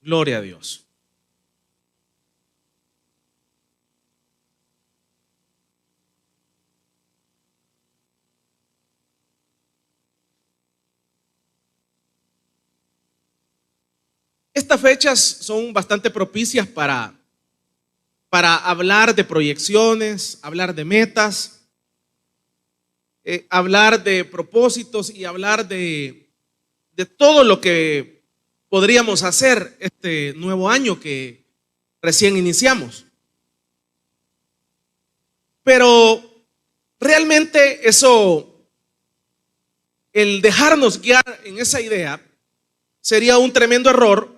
Gloria a Dios. Estas fechas son bastante propicias para hablar de proyecciones, hablar de metas, hablar de propósitos y hablar de todo lo que podríamos hacer este nuevo año que recién iniciamos. Pero realmente eso, el dejarnos guiar en esa idea, sería un tremendo error,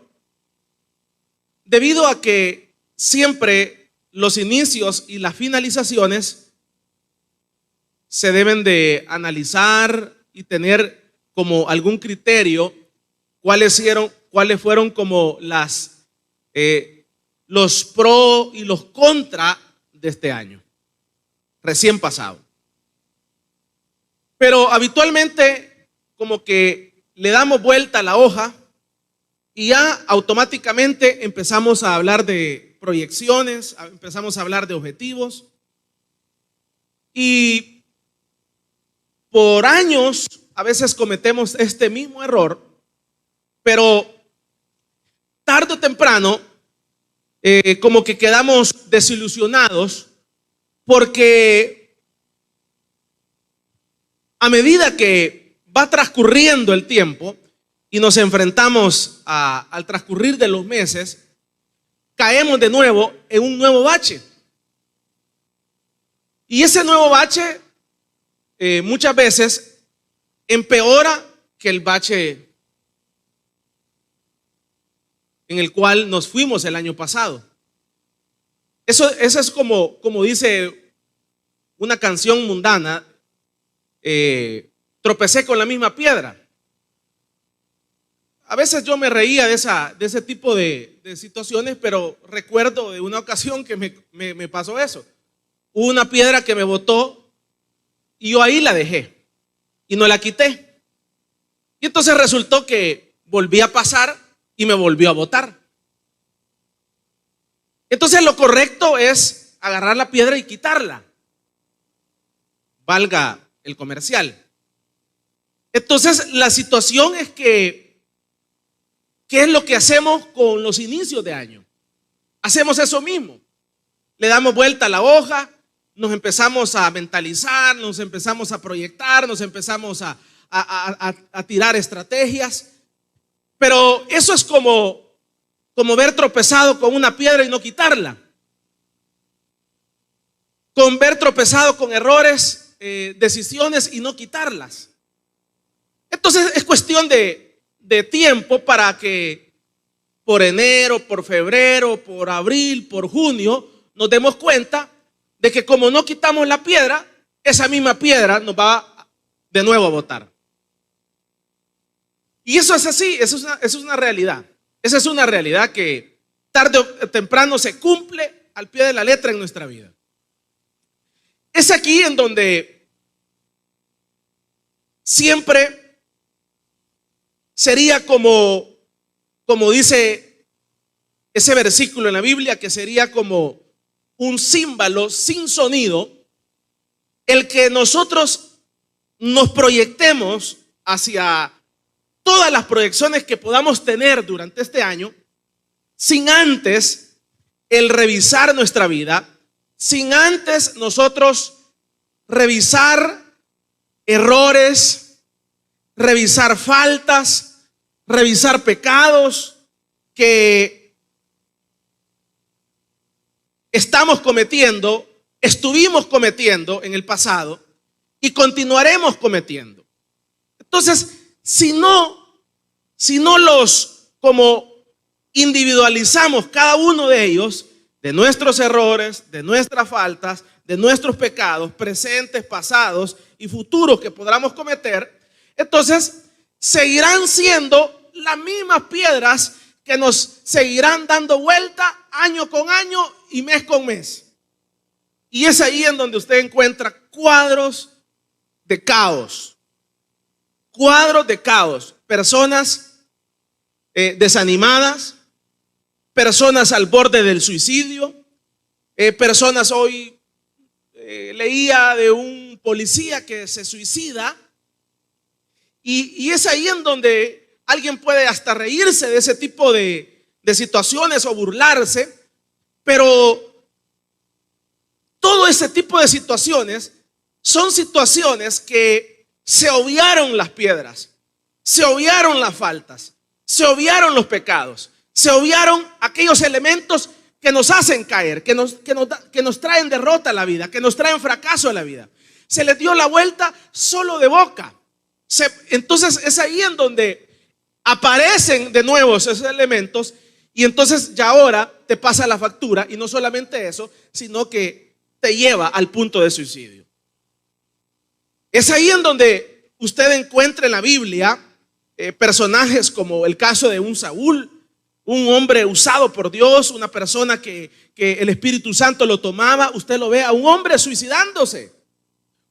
debido a que siempre los inicios y las finalizaciones se deben de analizar y tener como algún criterio cuáles fueron como los pros y los contra de este año recién pasado. Pero habitualmente como que le damos vuelta a la hoja y ya automáticamente empezamos a hablar de proyecciones, empezamos a hablar de objetivos. Y por años a veces cometemos este mismo error, pero tarde o temprano como que quedamos desilusionados, porque a medida que va transcurriendo el tiempo y nos enfrentamos al transcurrir de los meses, caemos de nuevo en un nuevo bache. Y ese nuevo bache muchas veces empeora que el bache en el cual nos fuimos el año pasado. Eso es como dice una canción mundana, tropecé con la misma piedra. A veces yo me reía de ese tipo de situaciones, pero recuerdo de una ocasión que me pasó eso. Hubo una piedra que me botó y yo ahí la dejé y no la quité. Y entonces resultó que volví a pasar y me volvió a botar. Entonces lo correcto es agarrar la piedra y quitarla, valga el comercial. Entonces la situación es que ¿qué es lo que hacemos con los inicios de año? Hacemos eso mismo. Le damos vuelta a la hoja, nos empezamos a mentalizar, nos empezamos a proyectar, nos empezamos a tirar estrategias. Pero eso es como ver tropezado con una piedra y no quitarla. Con ver tropezado con errores, decisiones y no quitarlas. Entonces es cuestión de tiempo para que por enero, por febrero, por abril, por junio, nos demos cuenta de que como no quitamos la piedra, esa misma piedra nos va de nuevo a botar. Y eso es así, eso es una realidad. Esa es una realidad que tarde o temprano se cumple al pie de la letra en nuestra vida. Es aquí en donde siempre sería como dice ese versículo en la Biblia, que sería como un címbalo sin sonido, el que nosotros nos proyectemos hacia todas las proyecciones que podamos tener durante este año, sin antes el revisar nuestra vida, sin antes nosotros revisar errores, revisar faltas, revisar pecados que estamos cometiendo, estuvimos cometiendo en el pasado y continuaremos cometiendo. Entonces, si no los como individualizamos cada uno de ellos, de nuestros errores, de nuestras faltas, de nuestros pecados presentes, pasados y futuros que podamos cometer, entonces seguirán siendo las mismas piedras que nos seguirán dando vuelta año con año y mes con mes. Y es ahí en donde usted encuentra cuadros de caos. Cuadros de caos. Personas desanimadas, personas al borde del suicidio, personas hoy, leía de un policía que se suicida, y es ahí en donde alguien puede hasta reírse de ese tipo de situaciones o burlarse, pero todo ese tipo de situaciones son situaciones que se obviaron las piedras, se obviaron las faltas, se obviaron los pecados, se obviaron aquellos elementos que nos hacen caer, que nos traen derrota a la vida, que nos traen fracaso a la vida. Se les dio la vuelta solo de boca. Entonces es ahí en donde aparecen de nuevo esos elementos, y entonces ya ahora te pasa la factura, y no solamente eso, sino que te lleva al punto de suicidio. Es ahí en donde usted encuentra en la Biblia personajes como el caso de un Saúl, un hombre usado por Dios, una persona que el Espíritu Santo lo tomaba. Usted lo ve a un hombre suicidándose.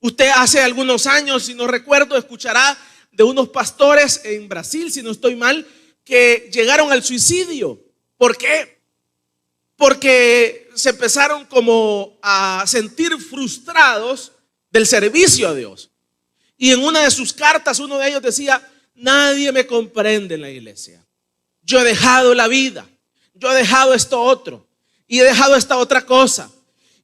Usted hace algunos años, si no recuerdo, escuchará de unos pastores en Brasil, si no estoy mal, que llegaron al suicidio. ¿Por qué? Porque se empezaron como a sentir frustrados del servicio a Dios. Y en una de sus cartas, uno de ellos decía: nadie me comprende en la iglesia. Yo he dejado la vida, yo he dejado esto otro, y he dejado esta otra cosa,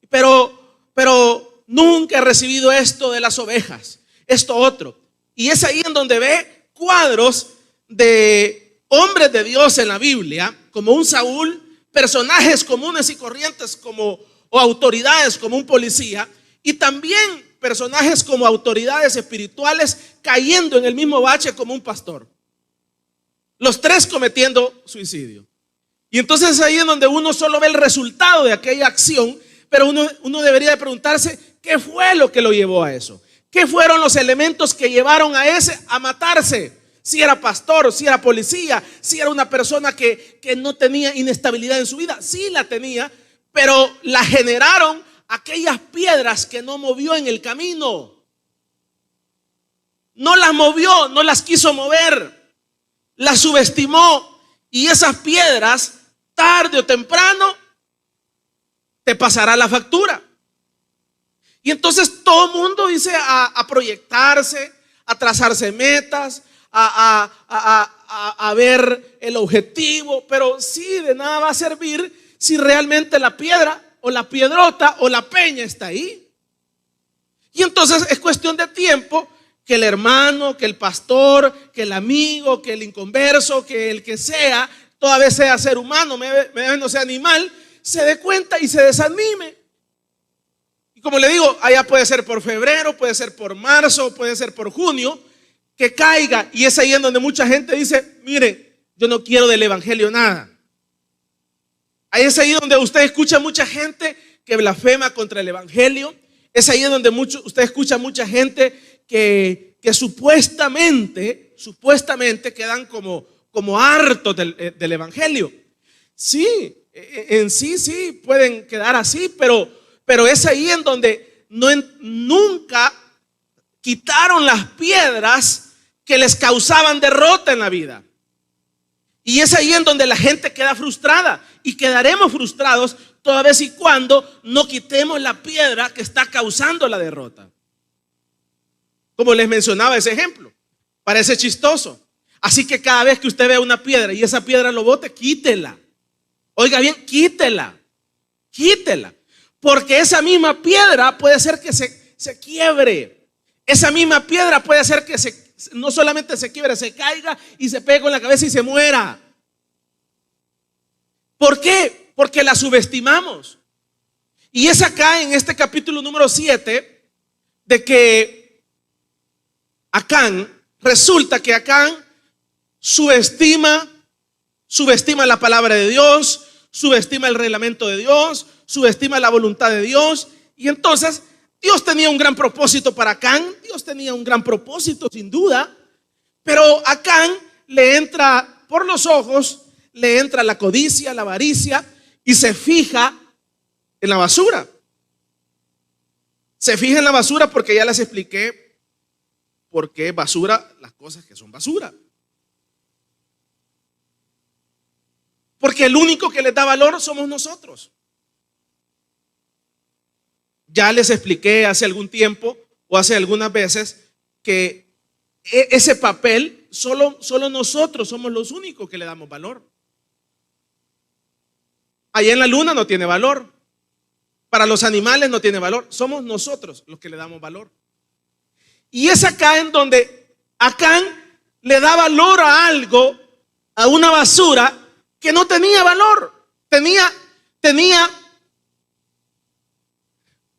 pero nunca he recibido esto de las ovejas, esto otro. Y es ahí en donde ve cuadros de hombres de Dios en la Biblia, como un Saúl, personajes comunes y corrientes o autoridades como un policía, y también personajes como autoridades espirituales cayendo en el mismo bache como un pastor. Los tres cometiendo suicidio. Y entonces es ahí en donde uno solo ve el resultado de aquella acción, pero uno debería de preguntarse: ¿qué fue lo que lo llevó a eso? ¿Qué fueron los elementos que llevaron a ese a matarse? Si era pastor, si era policía, si era una persona que no tenía inestabilidad en su vida. Sí la tenía, pero la generaron aquellas piedras que no movió en el camino. No las movió, no las quiso mover, las subestimó, y esas piedras tarde o temprano te pasará la factura. Y entonces todo el mundo dice a proyectarse, a trazarse metas, a ver el objetivo, pero sí, de nada va a servir si realmente la piedra o la piedrota o la peña está ahí. Y entonces es cuestión de tiempo que el hermano, que el pastor, que el amigo, que el inconverso, que el que sea, toda vez sea ser humano, no sea animal, se dé cuenta y se desanime. Y como le digo, allá puede ser por febrero, puede ser por marzo, puede ser por junio, que caiga. Y es ahí en donde mucha gente dice: mire, yo no quiero del evangelio nada. Ahí es ahí donde usted escucha mucha gente que blasfema contra el evangelio. Es ahí donde usted escucha mucha gente que supuestamente quedan como hartos del evangelio. Sí, en sí pueden quedar así, pero es ahí en donde nunca quitaron las piedras que les causaban derrota en la vida. Y es ahí en donde la gente queda frustrada, y quedaremos frustrados toda vez y cuando no quitemos la piedra que está causando la derrota. Como les mencionaba ese ejemplo, parece chistoso. Así que cada vez que usted vea una piedra y esa piedra lo bote, quítela. Oiga bien, quítela. Porque esa misma piedra puede ser que se quiebre. Esa misma piedra puede hacer que no solamente se quiebre, se caiga y se pegue con la cabeza y se muera. ¿Por qué? Porque la subestimamos. Y es acá en este capítulo número 7 de que resulta que Acán subestima la palabra de Dios, subestima el reglamento de Dios, subestima la voluntad de Dios. Y entonces Dios tenía un gran propósito para Acán. Dios tenía un gran propósito sin duda, pero a Acán le entra por los ojos, le entra la codicia, la avaricia, y se fija en la basura. Se fija en la basura porque ya les expliqué por qué basura, las cosas que son basura. porque el único que les da valor somos nosotros. Ya les expliqué hace algún tiempo o hace algunas veces que ese papel solo nosotros somos los únicos que le damos valor. Allá en la luna no tiene valor. Para los animales no tiene valor. Somos nosotros los que le damos valor. Y es acá en donde Acán le da valor a algo, a una basura que no tenía valor. Tenía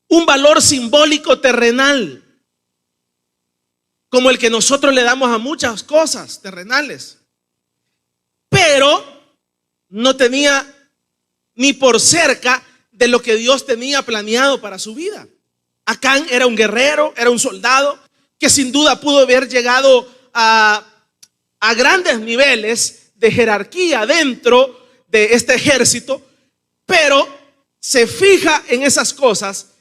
un valor simbólico terrenal, como el que nosotros le damos a muchas cosas terrenales, pero no tenía ni por cerca de lo que Dios tenía planeado para su vida. Acán era un guerrero, era un soldado que sin duda pudo haber llegado a grandes niveles de jerarquía dentro de este ejército, pero se fija en esas cosas,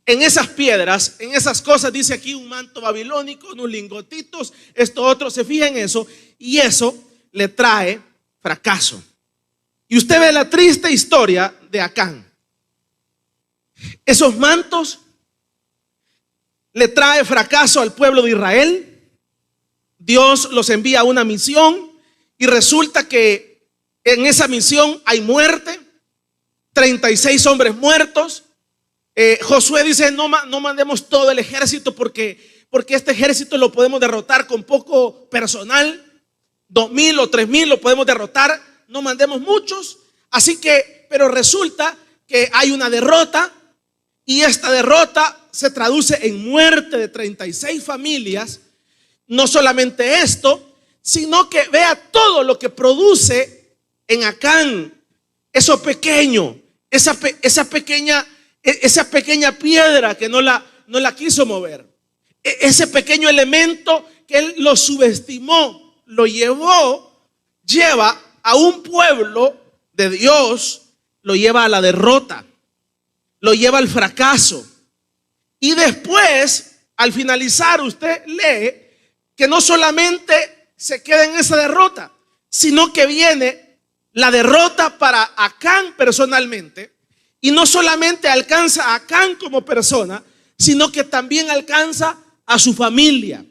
en esas piedras, en esas cosas. Dice aquí un manto babilónico, unos lingotitos, esto otro, se fija en eso y eso le trae fracaso. Y usted ve la triste historia de Acán. Esos mantos le trae fracaso al pueblo de Israel. Dios los envía a una misión y resulta que en esa misión hay muerte, 36 hombres muertos. Josué dice: no mandemos todo el ejército porque este ejército lo podemos derrotar con poco personal, 2,000 o 3,000 lo podemos derrotar, no mandemos muchos. Así que, pero resulta que hay una derrota y esta derrota se traduce en muerte de 36 familias. No solamente esto, sino que vea todo lo que produce en Acán, eso pequeño, esa pequeña piedra que no la quiso mover, ese pequeño elemento que él lo subestimó, lleva a un pueblo de Dios, lo lleva a la derrota, lo lleva al fracaso. Y después, al finalizar, usted lee que no solamente se queda en esa derrota, sino que viene la derrota para Acán personalmente. Y no solamente alcanza a Acán como persona, sino que también alcanza a su familia.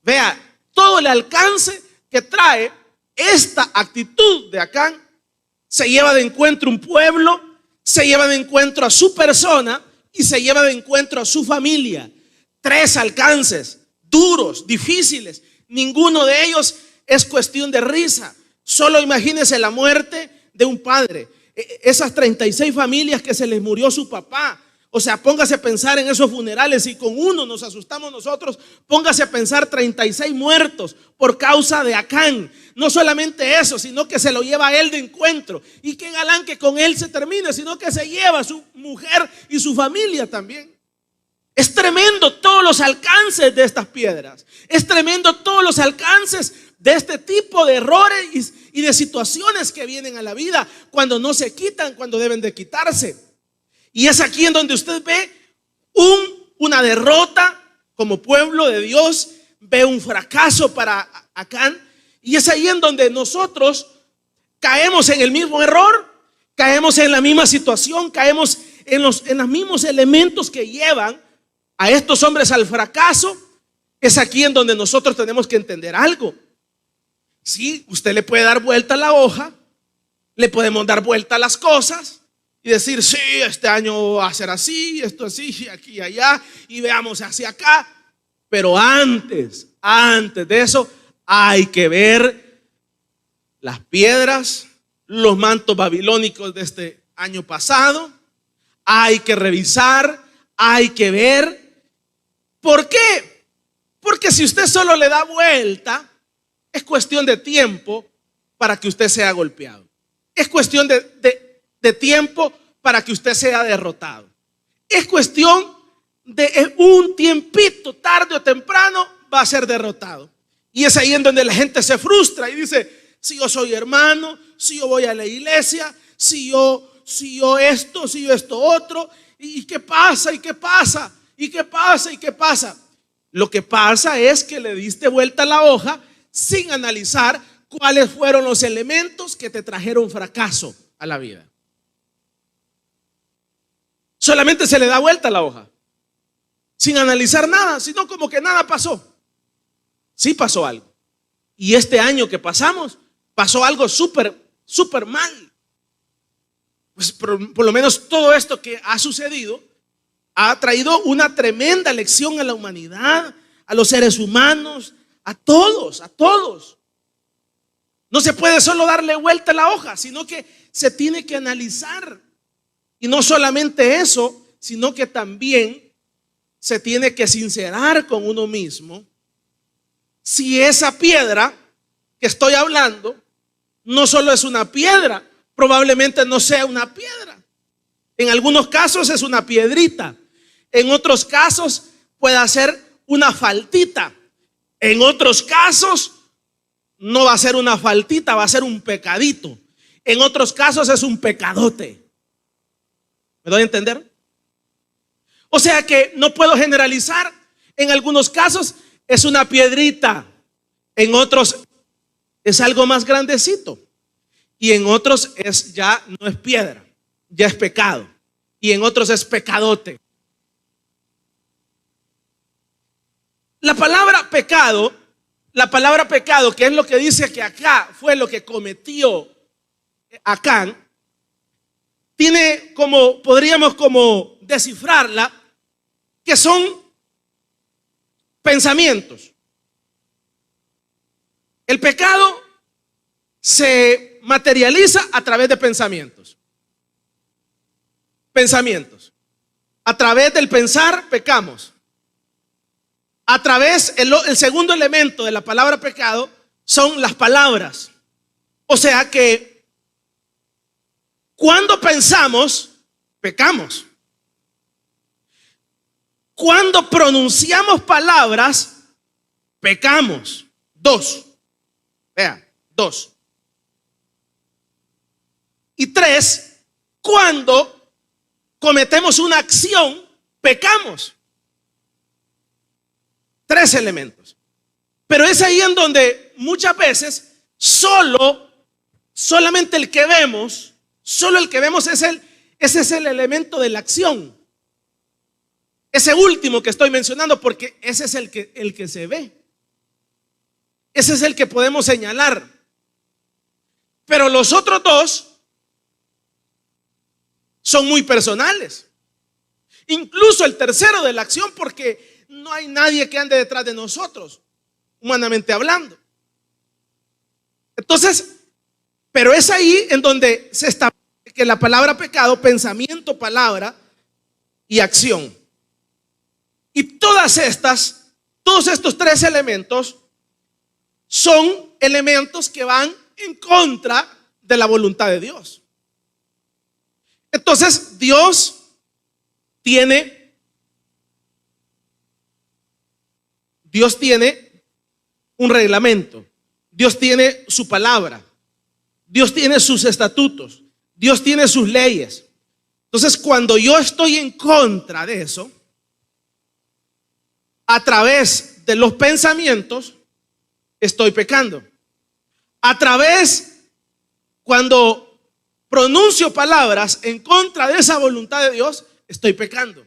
Vea todo el alcance que trae esta actitud de Acán. Se lleva de encuentro un pueblo, se lleva de encuentro a su persona y se lleva de encuentro a su familia. 3 alcances duros, difíciles. Ninguno de ellos es cuestión de risa. Solo imagínese la muerte de un padre. Esas 36 familias que se les murió su papá. O sea, póngase a pensar en esos funerales. Y con uno nos asustamos nosotros, póngase a pensar 36 muertos por causa de Acán. No solamente eso, sino que se lo lleva a él de encuentro. Y qué galán que con él se termine, sino que se lleva a su mujer y su familia también. Es tremendo todos los alcances de estas piedras. Es tremendo todos los alcances de este tipo de errores y de situaciones que vienen a la vida cuando no se quitan, cuando deben de quitarse. Y es aquí en donde usted ve una derrota como pueblo de Dios, ve un fracaso para Acán. Y es ahí en donde nosotros caemos en el mismo error, caemos en la misma situación, caemos en los mismos elementos que llevan a estos hombres al fracaso. Es aquí en donde nosotros tenemos que entender algo. Sí, usted le puede dar vuelta a la hoja, le podemos dar vuelta a las cosas y decir: sí, este año va a ser así, esto así, aquí y allá, y veamos hacia acá. Pero antes de eso hay que ver las piedras, los mantos babilónicos de este año pasado. Hay que revisar, hay que ver. ¿Por qué? Porque si usted solo le da vuelta, es cuestión de tiempo para que usted sea golpeado. Es cuestión de tiempo para que usted sea derrotado. Es cuestión de un tiempito, tarde o temprano va a ser derrotado. Y es ahí en donde la gente se frustra y dice: si yo soy hermano, si yo voy a la iglesia, si yo esto otro, ¿y qué pasa? ¿Y qué pasa? ¿Y qué pasa? ¿Y qué pasa? Lo que pasa es que le diste vuelta a la hoja sin analizar cuáles fueron los elementos que te trajeron fracaso a la vida. Solamente se le da vuelta a la hoja, sin analizar nada, sino como que nada pasó. Sí pasó algo. Y este año que pasamos, pasó algo súper mal. Pues por lo menos todo esto que ha sucedido ha traído una tremenda lección a la humanidad, a los seres humanos, a todos, a todos. No se puede solo darle vuelta a la hoja, sino que se tiene que analizar. Y no solamente eso, sino que también se tiene que sincerar con uno mismo si esa piedra que estoy hablando no solo es una piedra, probablemente no sea una piedra. En algunos casos es una piedrita, en otros casos puede ser una faltita, en otros casos no va a ser una faltita, va a ser un pecadito, en otros casos es un pecadote. ¿Me doy a entender? O sea que no puedo generalizar. En algunos casos es una piedrita, en otros es algo más grandecito, y en otros ya no es piedra, ya es pecado, y en otros es pecadote. La palabra pecado, que es lo que dice que acá fue lo que cometió Acán, tiene como, podríamos como descifrarla, que son pensamientos. El pecado se materializa a través de pensamientos. Pensamientos. A través del pensar pecamos. A través, el segundo elemento de la palabra pecado son las palabras. O sea que cuando pensamos, pecamos. Cuando pronunciamos palabras, pecamos. Dos. Vea, dos. Y tres, cuando cometemos una acción, pecamos. Tres elementos. Pero es ahí en donde muchas veces solamente el que vemos, ese es el elemento de la acción. Ese último que estoy mencionando, porque ese es el que se ve. Ese es el que podemos señalar. Pero los otros dos son muy personales. Incluso el tercero de la acción, porque no hay nadie que ande detrás de nosotros, humanamente hablando. Entonces, pero es ahí en donde se establece que la palabra pecado, pensamiento, palabra y acción. Y todos estos tres elementos son elementos que van en contra de la voluntad de Dios. Entonces, Dios tiene un reglamento. Dios tiene su palabra. Dios tiene sus estatutos. Dios tiene sus leyes. Entonces, cuando yo estoy en contra de eso, a través de los pensamientos, estoy pecando. Cuando pronuncio palabras en contra de esa voluntad de Dios, estoy pecando.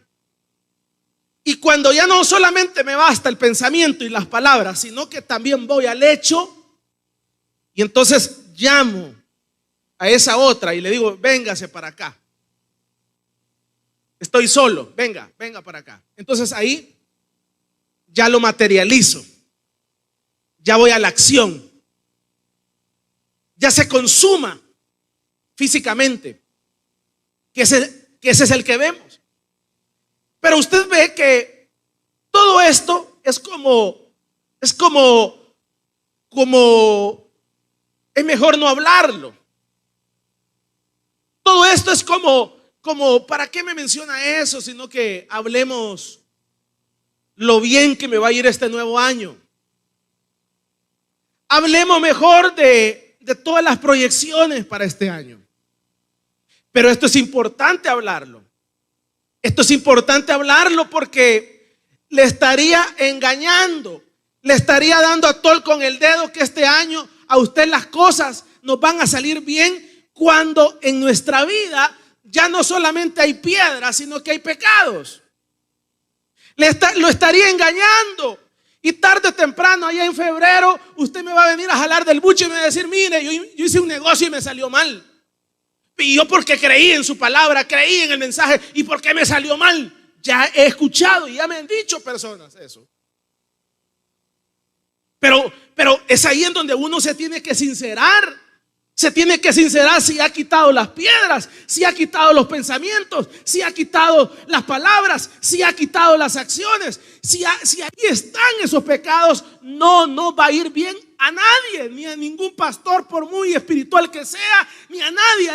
Y cuando ya no solamente me basta el pensamiento y las palabras, sino que también voy al hecho, y entonces llamo a esa otra y le digo, véngase para acá. Estoy solo, venga para acá. Entonces ahí ya lo materializo. Ya voy a la acción. Ya se consuma físicamente. Que ese es el que vemos. Pero usted ve que todo esto es mejor no hablarlo. Todo esto es como, ¿para qué me menciona eso? Sino que hablemos lo bien que me va a ir este nuevo año. Hablemos mejor de todas las proyecciones para este año. Pero esto es importante hablarlo. Esto es importante hablarlo porque le estaría engañando, le estaría dando a tol con el dedo que este año a usted las cosas nos van a salir bien cuando en nuestra vida ya no solamente hay piedras, sino que hay pecados. Lo estaría engañando. Y tarde o temprano, allá en febrero, usted me va a venir a jalar del buche y me va a decir: mire, yo hice un negocio y me salió mal. Y yo, porque creí en su palabra, creí en el mensaje, ¿y por qué me salió mal? Ya he escuchado y ya me han dicho personas eso. Pero es ahí en donde uno se tiene que sincerar. Se tiene que sincerar si ha quitado las piedras, si ha quitado los pensamientos, si ha quitado las palabras, si ha quitado las acciones. Si ahí están esos pecados, no va a ir bien a nadie, ni a ningún pastor, por muy espiritual que sea, ni a nadie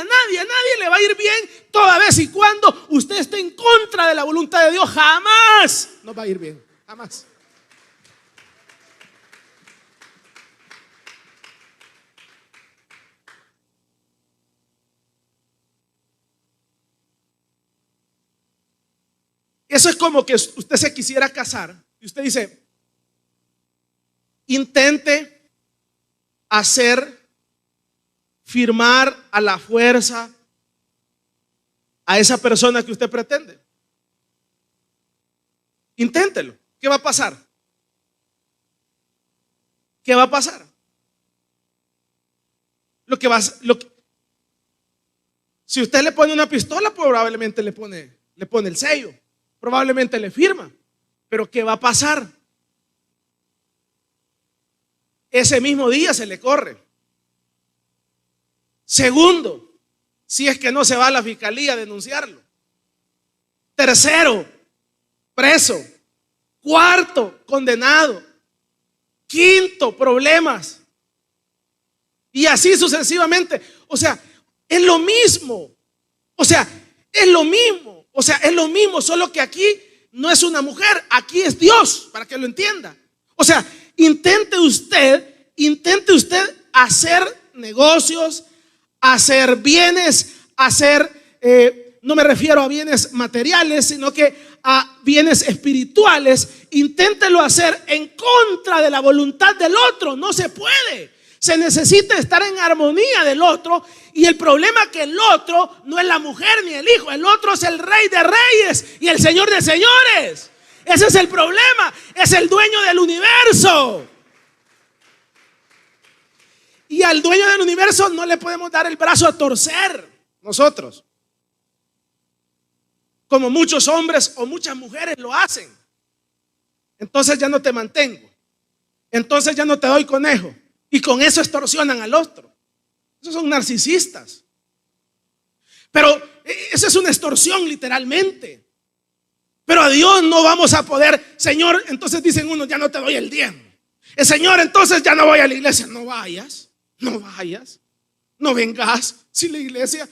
le va a ir bien toda vez y cuando usted esté en contra de la voluntad de Dios. Jamás nos va a ir bien, jamás. Eso es como que usted se quisiera casar y usted dice: intente firmar a la fuerza a esa persona que usted pretende. Inténtelo. ¿Qué va a pasar? ¿Qué va a pasar? Si usted le pone una pistola, probablemente le pone el sello. Probablemente le firma, pero ¿qué va a pasar? Ese mismo día se le corre. Segundo, si es que no se va a la fiscalía a denunciarlo. Tercero, preso. Cuarto, condenado. Quinto, problemas. Y así sucesivamente. O sea, es lo mismo. Es lo mismo, solo que aquí no es una mujer, aquí es Dios, para que lo entienda. O sea, intente usted hacer negocios, hacer bienes, no me refiero a bienes materiales, sino que a bienes espirituales. Inténtelo hacer en contra de la voluntad del otro. No se puede. Se necesita estar en armonía del otro. Y el problema es que el otro no es la mujer ni el hijo. El otro es el Rey de Reyes y el Señor de Señores. Ese es el problema. Es el dueño del universo. Y al dueño del universo no le podemos dar el brazo a torcer nosotros, como muchos hombres o muchas mujeres lo hacen. Entonces ya no te mantengo. Entonces ya no te doy conejo. Y con eso extorsionan al otro. Esos son narcisistas. Pero esa es una extorsión literalmente. Pero a Dios no vamos a poder. Señor, entonces dicen unos: ya no te doy el diezmo. El Señor, entonces ya no voy a la iglesia. No vayas, no vengas. Si la iglesia,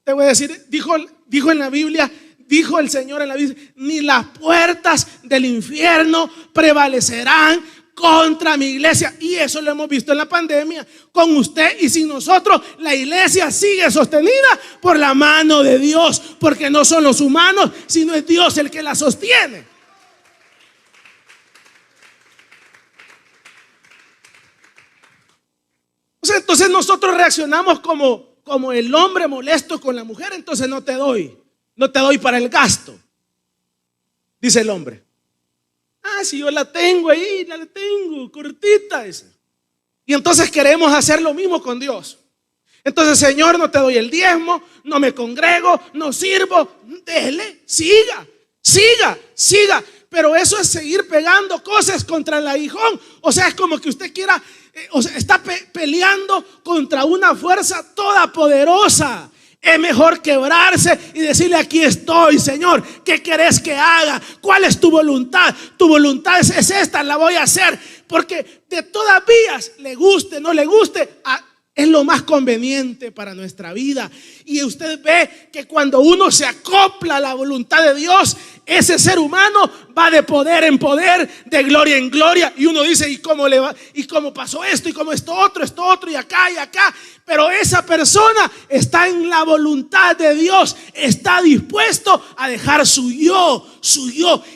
te voy a decir, dijo en la Biblia, dijo el Señor en la Biblia: ni las puertas del infierno prevalecerán contra mi iglesia. Y eso lo hemos visto en la pandemia, con usted y sin nosotros. La iglesia sigue sostenida por la mano de Dios, porque no son los humanos, sino es Dios el que la sostiene. O sea, entonces nosotros reaccionamos como el hombre molesto con la mujer. Entonces no te doy para el gasto, dice el hombre. Si yo la tengo ahí, la tengo cortita esa. Y entonces queremos hacer lo mismo con Dios. Entonces: Señor, no te doy el diezmo, no me congrego, no sirvo. Déjele, siga. Pero eso es seguir pegando cosas contra el aguijón. O sea, es como que usted quiera, está peleando contra una fuerza todopoderosa. Es mejor quebrarse y decirle: aquí estoy, Señor, ¿qué querés que haga? ¿Cuál es tu voluntad? Tu voluntad es esta, la voy a hacer. Porque de todas vías, le guste, no le guste, es lo más conveniente para nuestra vida. Y usted ve que cuando uno se acopla a la voluntad de Dios, ese ser humano va de poder en poder, de gloria en gloria. Y uno dice: ¿y cómo le va? ¿Y cómo pasó esto? ¿Y cómo esto otro? Y acá y acá. Pero esa persona está en la voluntad de Dios. Está dispuesto a dejar su yo.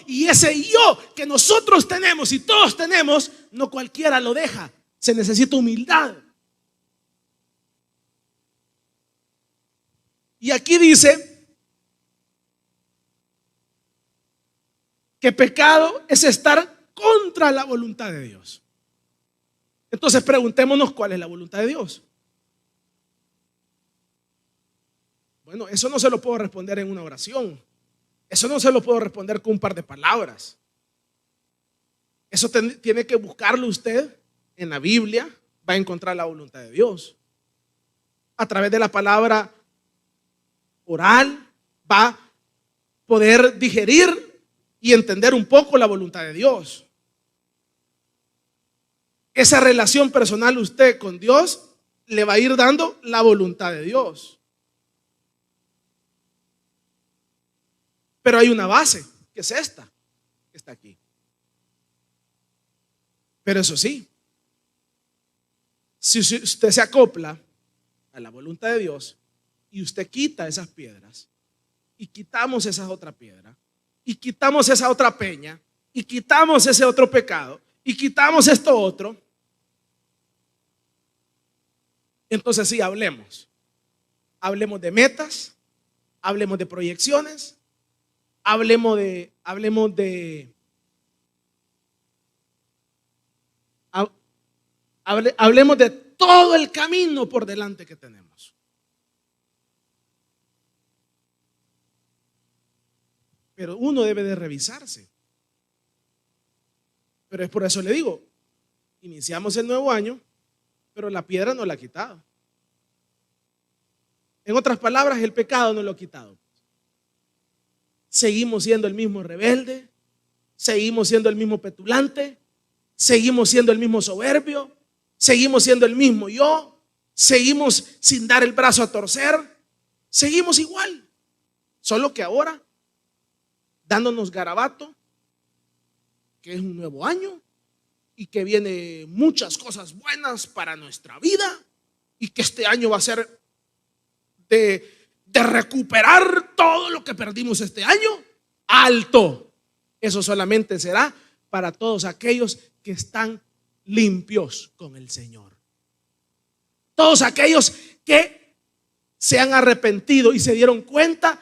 Y ese yo que nosotros tenemos y todos tenemos, no cualquiera lo deja. Se necesita humildad. Y aquí dice que pecado es estar contra la voluntad de Dios. Entonces preguntémonos cuál es la voluntad de Dios. Bueno, eso no se lo puedo responder en una oración. Eso no se lo puedo responder con un par de palabras. Eso tiene que buscarlo usted en la Biblia. Va a encontrar la voluntad de Dios. A través de la palabra oral va a poder digerir y entender un poco la voluntad de Dios. Esa relación personal usted con Dios le va a ir dando la voluntad de Dios. Pero hay una base, que es esta, que está aquí. Pero eso sí, si usted se acopla a la voluntad de Dios y usted quita esas piedras y quitamos esa otra piedra y quitamos esa otra peña y quitamos ese otro pecado y quitamos esto otro, entonces sí, hablemos de metas, hablemos de proyecciones, hablemos de todo el camino por delante que tenemos. Pero uno debe de revisarse. Pero es por eso le digo, iniciamos el nuevo año, pero la piedra no la ha quitado. En otras palabras, el pecado no lo ha quitado. Seguimos siendo el mismo rebelde, seguimos siendo el mismo petulante, seguimos siendo el mismo soberbio, seguimos siendo el mismo yo, seguimos sin dar el brazo a torcer, seguimos igual, solo que ahora dándonos garabato, que es un nuevo año y que viene muchas cosas buenas para nuestra vida y que este año va a ser de recuperar todo lo que perdimos este año. Alto, eso solamente será para todos aquellos que están limpios con el Señor. Todos aquellos que se han arrepentido y se dieron cuenta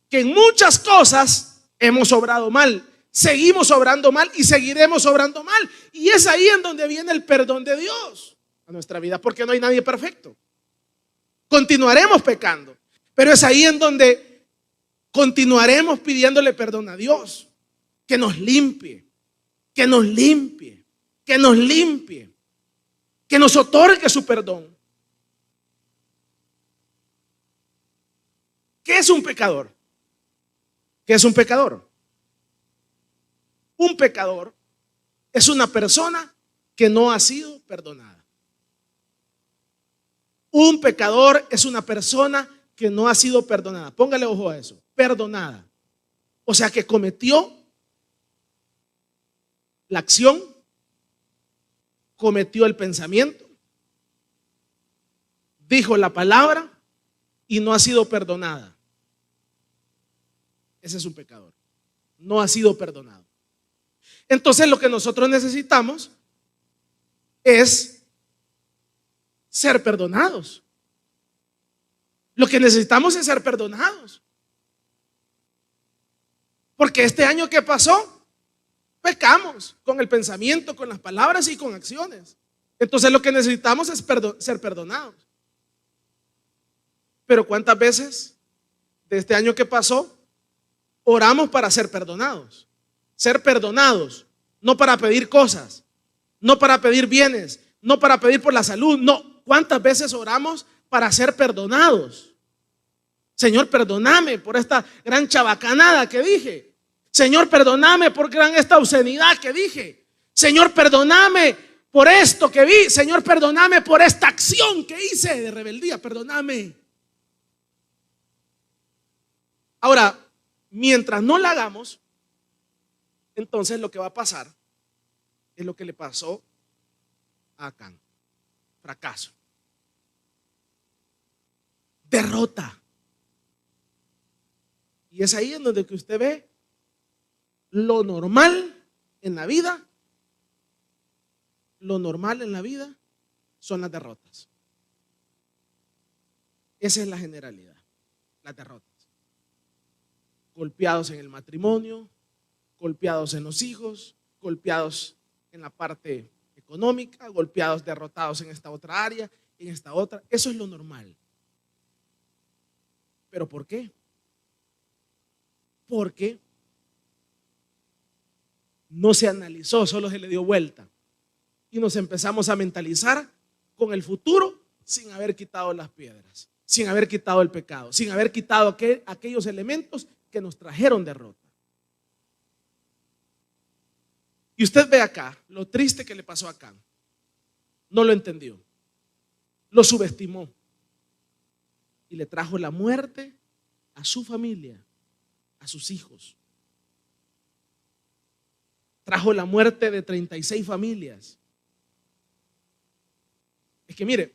que en muchas cosas hemos obrado mal, seguimos obrando mal y seguiremos obrando mal. Y es ahí en donde viene el perdón de Dios a nuestra vida, porque no hay nadie perfecto. Continuaremos pecando, pero es ahí en donde continuaremos pidiéndole perdón a Dios, que nos limpie, que nos limpie, que nos limpie, que nos otorgue su perdón. ¿Qué es un pecador? ¿Qué es un pecador? Un pecador es una persona que no ha sido perdonada. Un pecador es una persona que no ha sido perdonada. Póngale ojo a eso, perdonada. O sea que cometió la acción, cometió el pensamiento, dijo la palabra y no ha sido perdonada. Ese es un pecador. No ha sido perdonado. Entonces lo que nosotros necesitamos es ser perdonados. Lo que necesitamos es ser perdonados. Porque este año que pasó, pecamos con el pensamiento, con las palabras y con acciones. Entonces lo que necesitamos es ser perdonados. Pero ¿cuántas veces de este año que pasó oramos para ser perdonados? Ser perdonados, no para pedir cosas, no para pedir bienes, no para pedir por la salud, no. ¿Cuántas veces oramos para ser perdonados? Señor, perdóname por esta gran chabacanada que dije. Señor, perdóname por esta obscenidad que dije. Señor, perdóname por esto que vi. Señor, perdóname por esta acción que hice de rebeldía. Perdóname. Ahora, mientras no la hagamos, entonces lo que va a pasar es lo que le pasó a Acán. Fracaso, derrota. Y es ahí en donde que usted ve lo normal en la vida. Lo normal en la vida son las derrotas. Esa es la generalidad, las derrotas. Golpeados en el matrimonio, golpeados en los hijos, golpeados en la parte económica, golpeados, derrotados en esta otra área, en esta otra. Eso es lo normal. ¿Pero por qué? Porque no se analizó, solo se le dio vuelta. Y nos empezamos a mentalizar con el futuro sin haber quitado las piedras, sin haber quitado el pecado, sin haber quitado aquellos elementos que nos trajeron derrota. Y usted ve acá lo triste que le pasó a Acán. No lo entendió, lo subestimó y le trajo la muerte a su familia, a sus hijos. Trajo la muerte de 36 familias. Es que mire,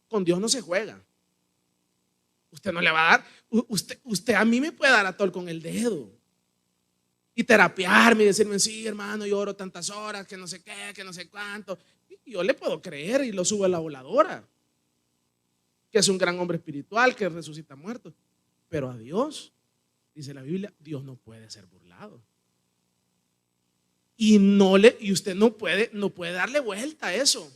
con Dios no se juega. Usted no le va a dar, usted a mí me puede dar atol con el dedo y terapiarme y decirme, sí, hermano, yo oro tantas horas, que no sé qué, que no sé cuánto. Y yo le puedo creer y lo subo a la voladora, que es un gran hombre espiritual, que resucita muertos. Pero a Dios, dice la Biblia, Dios no puede ser burlado. Y usted no puede darle vuelta a eso.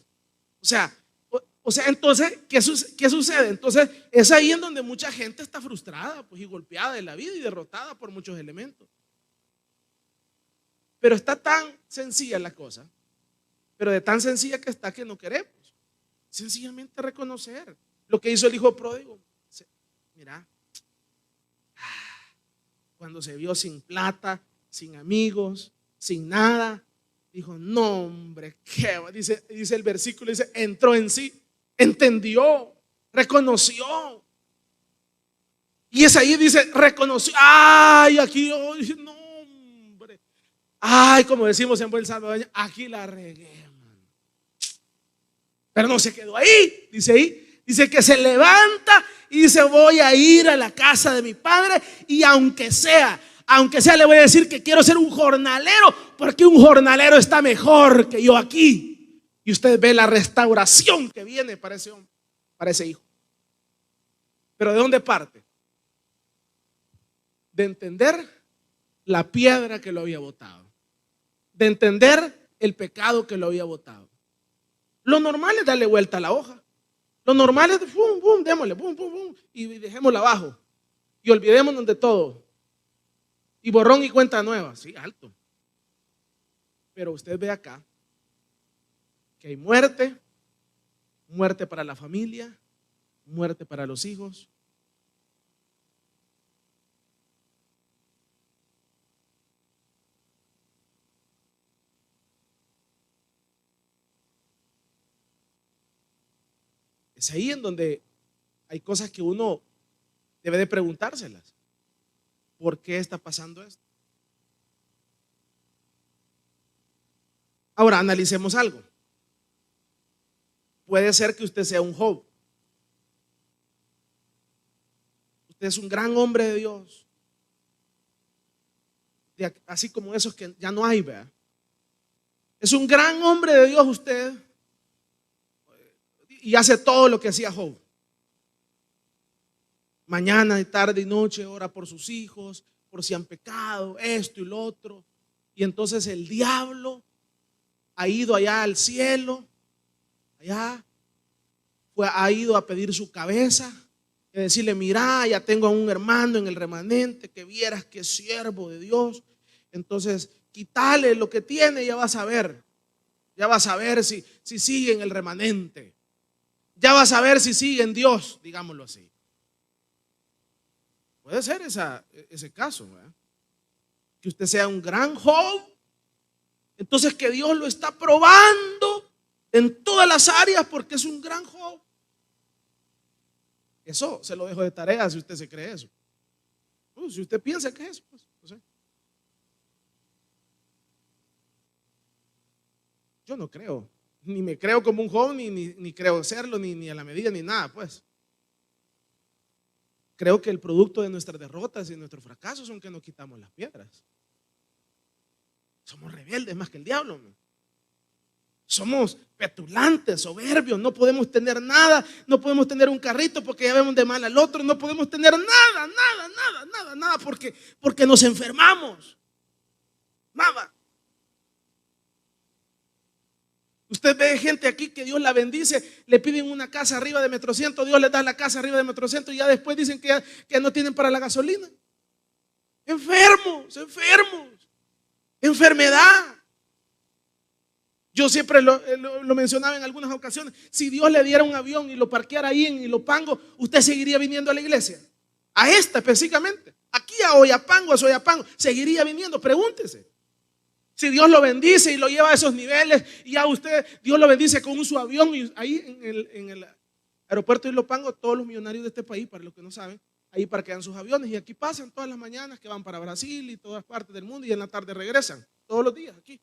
O sea, entonces, ¿qué sucede? Entonces, es ahí en donde mucha gente está frustrada, pues, y golpeada de la vida y derrotada por muchos elementos. Pero está tan sencilla la cosa, pero de tan sencilla que está que no queremos. Sencillamente reconocer lo que hizo el hijo pródigo. Mira, cuando se vio sin plata, sin amigos, sin nada, dijo, no hombre, ¿qué? Dice el versículo, dice, entró en sí, entendió, reconoció. Y es ahí, dice, reconoció, ay, aquí, oh, no hombre, ay, como decimos en buen salvadoreño, aquí la regué, man. Pero no se quedó ahí, dice que se levanta y dice, voy a ir a la casa de mi padre y aunque sea le voy a decir que quiero ser un jornalero, porque un jornalero está mejor que yo aquí. Y usted ve la restauración que viene para ese hombre, para ese hijo. Pero ¿de dónde parte? De entender la piedra que lo había botado, de entender el pecado que lo había botado. Lo normal es darle vuelta a la hoja. Lo normal es pum, pum, démosle, pum, pum, pum, y dejémosla abajo y olvidémonos de todo. Y borrón y cuenta nueva, sí, alto. Pero usted ve acá que hay muerte para la familia, muerte para los hijos. Es ahí en donde hay cosas que uno debe de preguntárselas. ¿Por qué está pasando esto? Ahora analicemos algo. Puede ser que usted sea un Job. Usted es un gran hombre de Dios, así como esos que ya no hay, ¿verdad? Es un gran hombre de Dios usted y hace todo lo que hacía Job. Mañana y tarde y noche ora por sus hijos, por si han pecado, esto y lo otro. Y entonces el diablo ha ido allá al cielo, allá, ha ido a pedir su cabeza y decirle, mira, ya tengo a un hermano en el remanente, que vieras que es siervo de Dios. Entonces, quítale lo que tiene, ya vas a ver si sigue en el remanente, ya vas a ver si sigue en Dios, digámoslo así. Puede ser ese caso, ¿verdad? Que usted sea un gran Job, entonces que Dios lo está probando en todas las áreas porque es un gran Job. Eso se lo dejo de tarea si usted se cree eso. Si usted piensa que es eso, pues no sé. Yo no creo, ni me creo como un Job, ni creo serlo, ni a la medida, ni nada, pues. Creo que el producto de nuestras derrotas y nuestros fracasos son que nos quitamos las piedras. Somos rebeldes más que el diablo, ¿no? Somos petulantes, soberbios, no podemos tener nada, no podemos tener un carrito porque ya vemos de mal al otro, no podemos tener nada, porque nos enfermamos. Nada. Usted ve gente aquí que Dios la bendice, le piden una casa arriba de Metrocentro, Dios les da la casa arriba de Metrocentro y ya después dicen que no tienen para la gasolina. Enfermos, enfermedad. Yo siempre lo mencionaba en algunas ocasiones. Si Dios le diera un avión y lo parqueara ahí en Ilopango, ¿usted seguiría viniendo a la iglesia? A esta específicamente. Aquí a Oyapango, a Soyapango, seguiría viniendo. Pregúntese. Si Dios lo bendice y lo lleva a esos niveles, y ya usted, Dios lo bendice con su avión, y ahí en el aeropuerto de Ilopango, todos los millonarios de este país, para los que no saben, ahí parquean sus aviones y aquí pasan todas las mañanas que van para Brasil y todas partes del mundo y en la tarde regresan, todos los días aquí,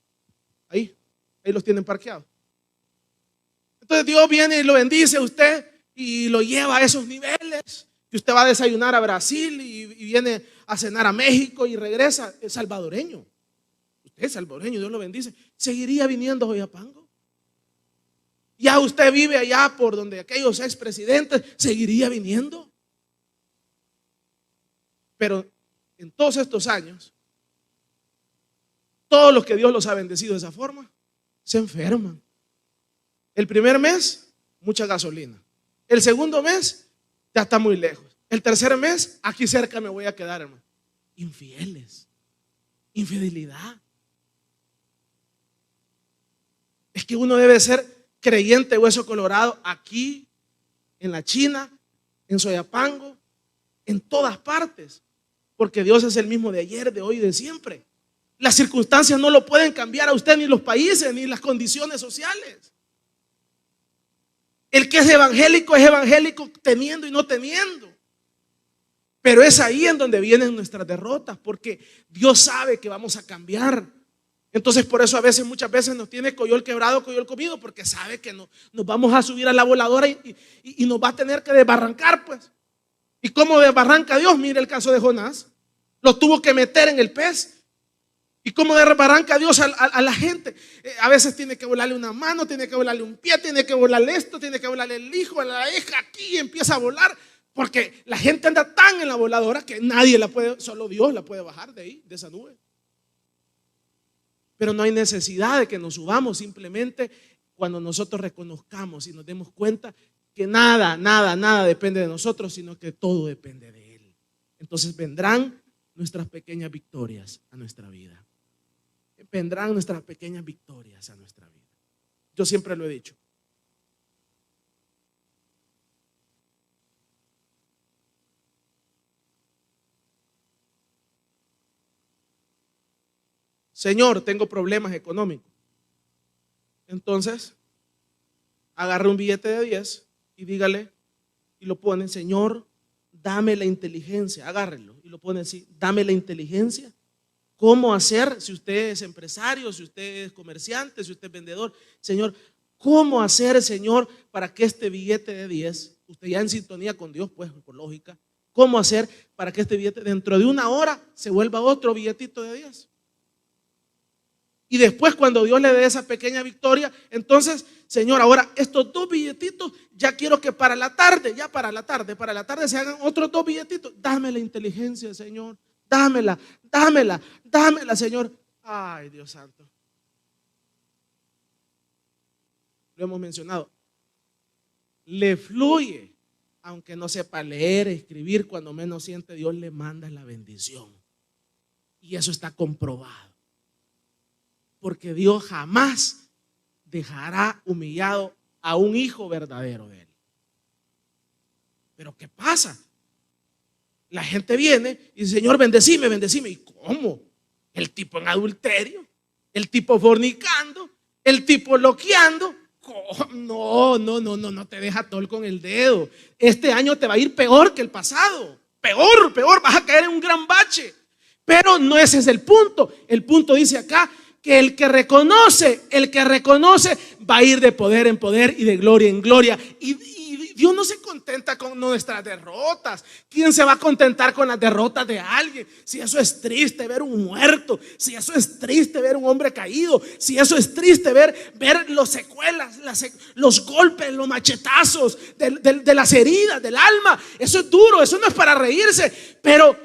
ahí los tienen parqueados. Entonces Dios viene y lo bendice a usted y lo lleva a esos niveles, que usted va a desayunar a Brasil y viene a cenar a México y regresa, es salvadoreño. Es salvadoreño, Dios lo bendice. ¿Seguiría viniendo a Oyapango? Ya usted vive allá por donde aquellos expresidentes, ¿seguiría viniendo? Pero en todos estos años, todos los que Dios los ha bendecido de esa forma, se enferman. El primer mes, mucha gasolina. El segundo mes, ya está muy lejos. El tercer mes, aquí cerca me voy a quedar, hermano. Infieles, infidelidad. Es que uno debe ser creyente hueso colorado aquí, en la China, en Soyapango, en todas partes, porque Dios es el mismo de ayer, de hoy y de siempre. Las circunstancias no lo pueden cambiar a usted, ni los países, ni las condiciones sociales. El que es evangélico teniendo y no teniendo. Pero es ahí en donde vienen nuestras derrotas, porque Dios sabe que vamos a cambiar. Entonces por eso muchas veces nos tiene coyol quebrado, coyol comido, porque sabe que nos vamos a subir a la voladora y nos va a tener que desbarrancar, pues. ¿Y cómo desbarranca Dios? Mire el caso de Jonás. Lo tuvo que meter en el pez. ¿Y cómo desbarranca Dios a la gente? A veces tiene que volarle una mano, tiene que volarle un pie, tiene que volarle esto, tiene que volarle el hijo, a la hija, aquí empieza a volar, porque la gente anda tan en la voladora que nadie la puede, solo Dios la puede bajar de ahí, de esa nube. Pero no hay necesidad de que nos subamos, simplemente cuando nosotros reconozcamos y nos demos cuenta que nada depende de nosotros, sino que todo depende de Él. Entonces vendrán nuestras pequeñas victorias a nuestra vida. Vendrán nuestras pequeñas victorias a nuestra vida. Yo siempre lo he dicho. Señor, tengo problemas económicos. Entonces, agarre un billete de 10 y dígale, y lo pone, Señor, dame la inteligencia, agárrenlo, y lo pone así, dame la inteligencia. ¿Cómo hacer? Si usted es empresario, si usted es comerciante, si usted es vendedor, Señor, ¿cómo hacer, Señor, para que este billete de 10, usted ya en sintonía con Dios, pues por lógica, ¿cómo hacer para que este billete dentro de una hora se vuelva otro billetito de 10? Y después cuando Dios le dé esa pequeña victoria, entonces, Señor, ahora estos 2 billetitos, ya quiero que para la tarde se hagan otros 2 billetitos. Dame la inteligencia, Señor, dámela, Señor. Ay, Dios santo. Lo hemos mencionado. Le fluye, aunque no sepa leer, escribir, cuando menos siente, Dios le manda la bendición. Y eso está comprobado. Porque Dios jamás dejará humillado a un hijo verdadero de Él. Pero ¿qué pasa? La gente viene y dice, Señor, bendecime. ¿Y cómo? El tipo en adulterio, el tipo fornicando, el tipo loqueando. No te deja tol con el dedo. Este año te va a ir peor que el pasado. Peor, vas a caer en un gran bache. Pero no ese es el punto. El punto dice acá que el que reconoce va a ir de poder en poder y de gloria en gloria. Y Dios no se contenta con nuestras derrotas. ¿Quién se va a contentar con las derrotas de alguien? Si eso es triste ver un muerto, si eso es triste ver un hombre caído, si eso es triste ver las secuelas, los golpes, los machetazos de las heridas del alma. Eso es duro, eso no es para reírse, pero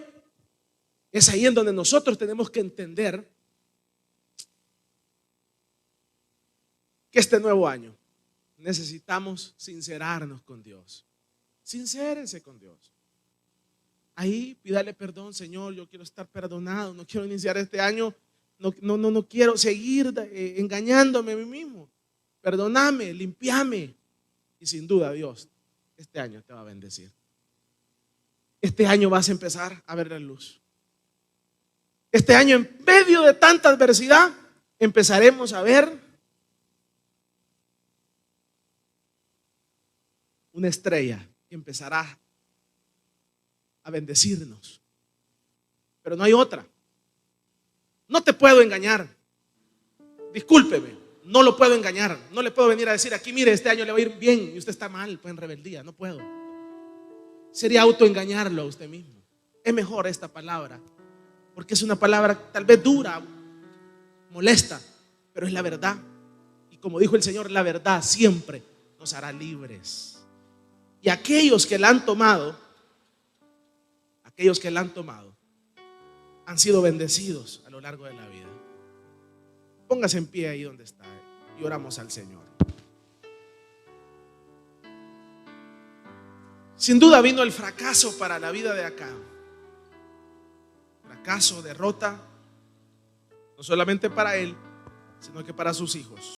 es ahí en donde nosotros tenemos que entender que este nuevo año necesitamos sincerarnos con Dios. Sincérense con Dios. Ahí pídale perdón, Señor, yo quiero estar perdonado, no quiero iniciar este año, no quiero seguir engañándome a mí mismo. Perdóname, limpiame. Y sin duda Dios, este año te va a bendecir. Este año vas a empezar a ver la luz. Este año, en medio de tanta adversidad, empezaremos a ver una estrella que empezará a bendecirnos. Pero no hay otra. No te puedo engañar. Discúlpeme, no lo puedo engañar. No le puedo venir a decir aquí, mire, este año le va a ir bien y usted está mal, pues en rebeldía. No puedo. Sería autoengañarlo a usted mismo. Es mejor esta palabra, porque es una palabra tal vez dura, molesta, pero es la verdad. Y como dijo el Señor, la verdad siempre nos hará libres. Y aquellos que la han tomado, han sido bendecidos a lo largo de la vida. Póngase en pie ahí donde está y oramos al Señor. Sin duda vino el fracaso para la vida de acá. Fracaso, derrota, no solamente para él, sino que para sus hijos.